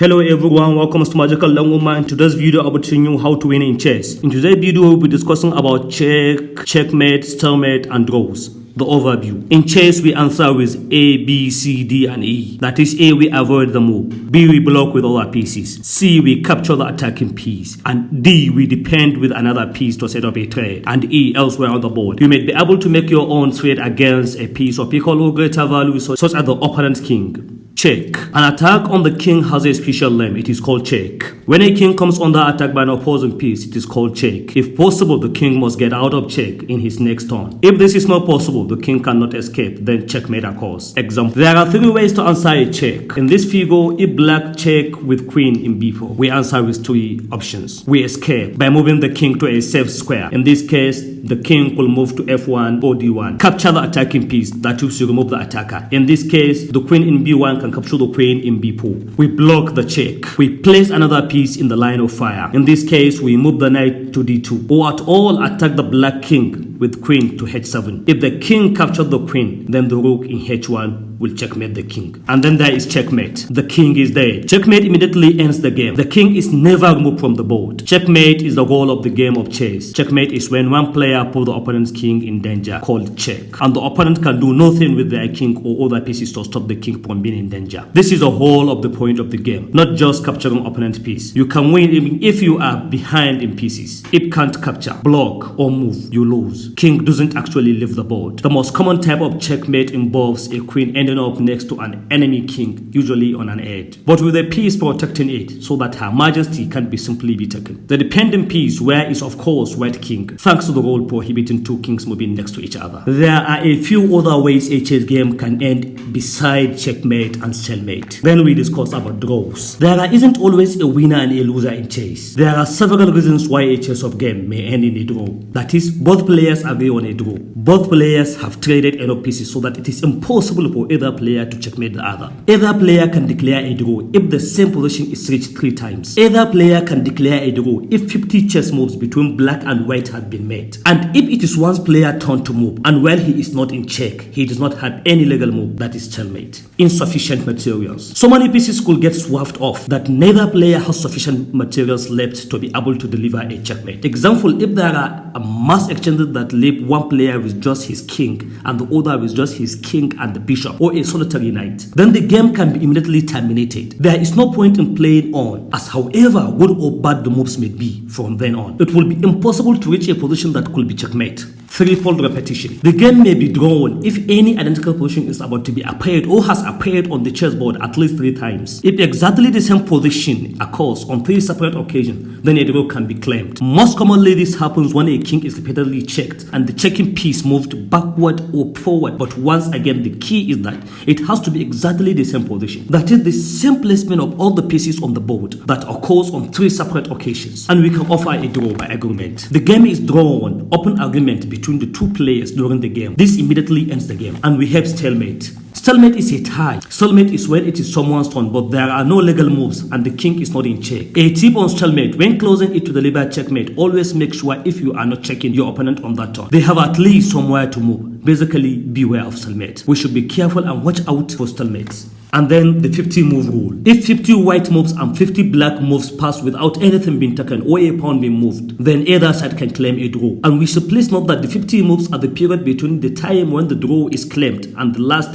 Hello everyone, welcome to Magical Languma. In today's video, I'll be teaching you how to win in chess. In today's video, we'll be discussing about checkmate, stalemate, and draws. The overview. In chess, we answer with A, B, C, D, and E. That is, A, we avoid the move. B, we block with other pieces. C, we capture the attacking piece. And D, we depend with another piece to set up a trade. And E, elsewhere on the board. You may be able to make your own trade against a piece of equal or greater value, such as the opponent's king. Check. An attack on the king has a special name. It is called check. When a king comes under attack by an opposing piece, it is called check. If possible, the king must get out of check in his next turn. If this is not possible, the king cannot escape, then checkmate occurs. Example. There are three ways to answer a check. In this figure, if black check with queen in b4, we answer with three options. We escape by moving the king to a safe square. In this case, the king will move to f1 or d1. Capture the attacking piece, that is, you remove the attacker. In this case, the queen in b1 can capture the queen in b4. We block the check. We place another piece in the line of fire. In this case, we move the knight to d2, or at all attack the black king with queen to h7. If the king captured the queen, then the rook in h1 will checkmate the king. And then there is checkmate. The king is dead. Checkmate immediately ends the game. The king is never removed from the board. Checkmate is the goal of the game of chess. Checkmate is when one player puts the opponent's king in danger, called check. And the opponent can do nothing with their king or other pieces to stop the king from being in danger. This is the whole of the point of the game, not just capturing opponent's piece. You can win even if you are behind in pieces. If can't capture, block, or move, you lose. King doesn't actually leave the board. The most common type of checkmate involves a queen ending up next to an enemy king, usually on an edge, but with a piece protecting it so that Her Majesty can be simply be taken. The dependent piece where is of course white king, thanks to the rule prohibiting two kings moving next to each other. There are a few other ways a chess game can end beside checkmate and stalemate. Then we discuss about draws. There isn't always a winner and a loser in chess. There are several reasons why a chess of game may end in a draw. That is, both players agree on a draw. Both players have traded enough pieces so that it is impossible for either player to checkmate the other. Either player can declare a draw if the same position is reached 3 times. Either player can declare a draw if 50 chess moves between black and white have been made. And if it is one's player turn to move, and while he is not in check, he does not have any legal move, that is stalemate. Insufficient materials. So many pieces could get swapped off that neither player has sufficient materials left to be able to deliver a checkmate. Example, if there are a mass exchanges that leave one player with just his king and the other with just his king and the bishop, or a solitary knight, then the game can be immediately terminated. There is no point in playing on, as however good or bad the moves may be from then on. It will be impossible to reach a position that could be checkmate. Threefold repetition. The game may be drawn if any identical position is about to be appeared or has appeared on the chessboard at least 3 times. If exactly the same position occurs on 3 separate occasions, then a draw can be claimed. Most commonly, this happens when a king is repeatedly checked and the checking piece moved backward or forward. But once again, the key is that it has to be exactly the same position. That is the same placement of all the pieces on the board that occurs on 3 separate occasions. And we can offer a draw by agreement. The game is drawn, open agreement between the 2 players during the game. This immediately ends the game. And we have stalemate. Stalemate is a tie. Stalemate is when it is someone's turn, but there are no legal moves and the king is not in check. A tip on stalemate: when closing it to deliver checkmate, always make sure if you are not checking your opponent on that turn, they have at least somewhere to move. Basically, beware of stalemate. We should be careful and watch out for stalemates. And then the 50 move rule. If 50 white moves and 50 black moves pass without anything being taken or a pawn being moved, then either side can claim a draw. And we should please note that the 50 moves are the period between the time when the draw is claimed and the last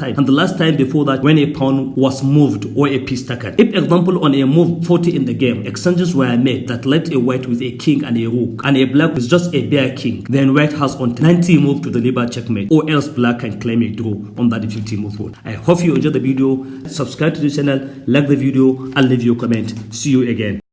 time before that when a pawn was moved or a piece taken. If, example, on a move 40 in the game, exchanges were made that left a white with a king and a rook and a black with just a bare king, then white has on 90 moves to deliver checkmate, or else black can claim a draw under the 50 move rule. I hope you enjoyed the video. Subscribe to the channel, like the video, and leave your comment. See you again.